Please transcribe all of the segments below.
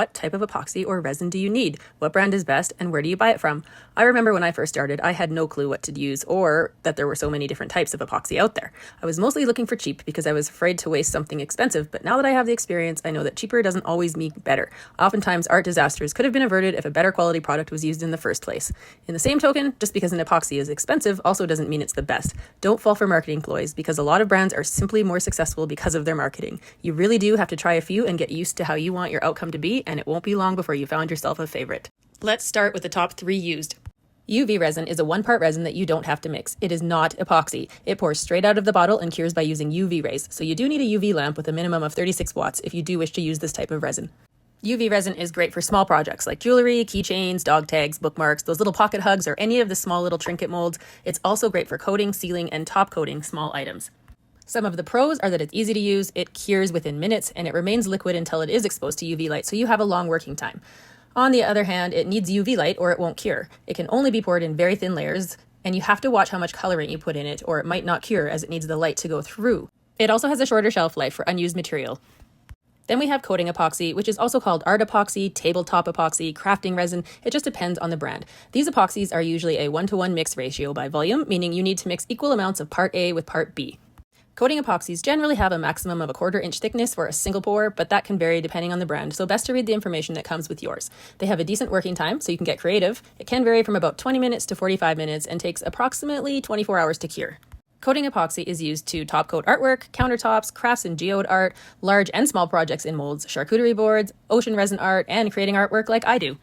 What type of epoxy or resin do you need? What brand is best and where do you buy it from? I remember when I first started, I had no clue what to use or that there were so many different types of epoxy out there. I was mostly looking for cheap because I was afraid to waste something expensive, but now that I have the experience, I know that cheaper doesn't always mean better. Oftentimes, art disasters could have been averted if a better quality product was used in the first place. In the same token, just because an epoxy is expensive also doesn't mean it's the best. Don't fall for marketing ploys because a lot of brands are simply more successful because of their marketing. You really do have to try a few and get used to how you want your outcome to be, and it won't be long before you found yourself a favorite. Let's start with the top 3 used. UV resin is a one-part resin that you don't have to mix. It is not epoxy. It pours straight out of the bottle and cures by using UV rays, so you do need a UV lamp with a minimum of 36 watts if you do wish to use this type of resin. UV resin is great for small projects like jewelry, keychains, dog tags, bookmarks, those little pocket hugs, or any of the small little trinket molds. It's also great for coating, sealing, and top coating small items. Some of the pros are that it's easy to use, it cures within minutes, and it remains liquid until it is exposed to UV light, so you have a long working time. On the other hand, it needs UV light or it won't cure. It can only be poured in very thin layers, and you have to watch how much coloring you put in it, or it might not cure as it needs the light to go through. It also has a shorter shelf life for unused material. Then we have coating epoxy, which is also called art epoxy, tabletop epoxy, crafting resin. It just depends on the brand. These epoxies are usually a 1-to-1 mix ratio by volume, meaning you need to mix equal amounts of part A with part B. Coating epoxies generally have a maximum of a 1/4 inch thickness for a single pour, but that can vary depending on the brand, so best to read the information that comes with yours. They have a decent working time, so you can get creative. It can vary from about 20 minutes to 45 minutes and takes approximately 24 hours to cure. Coating epoxy is used to top coat artwork, countertops, crafts and geode art, large and small projects in molds, charcuterie boards, ocean resin art, and creating artwork like I do.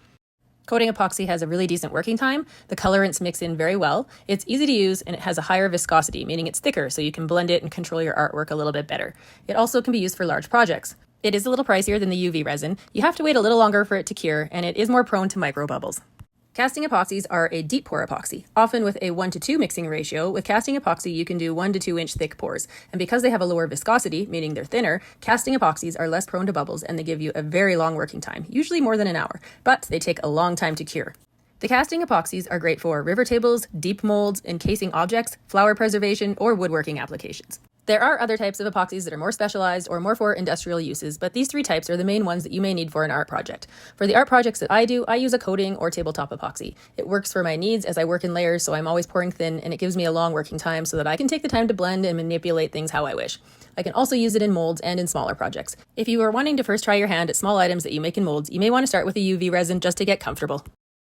Coating epoxy has a really decent working time. The colorants mix in very well. It's easy to use and it has a higher viscosity, meaning it's thicker so you can blend it and control your artwork a little bit better. It also can be used for large projects. It is a little pricier than the UV resin. You have to wait a little longer for it to cure, and it is more prone to micro bubbles. Casting epoxies are a deep pour epoxy, often with a 1-to-2 mixing ratio. With casting epoxy, you can do 1 to 2 inch thick pours. And because they have a lower viscosity, meaning they're thinner, casting epoxies are less prone to bubbles and they give you a very long working time, usually more than an hour, but they take a long time to cure. The casting epoxies are great for river tables, deep molds, encasing objects, flower preservation, or woodworking applications. There are other types of epoxies that are more specialized or more for industrial uses, but these 3 types are the main ones that you may need for an art project. For the art projects that I do, I use a coating or tabletop epoxy. It works for my needs as I work in layers, so I'm always pouring thin, and it gives me a long working time so that I can take the time to blend and manipulate things how I wish. I can also use it in molds and in smaller projects. If you are wanting to first try your hand at small items that you make in molds, you may want to start with a UV resin just to get comfortable.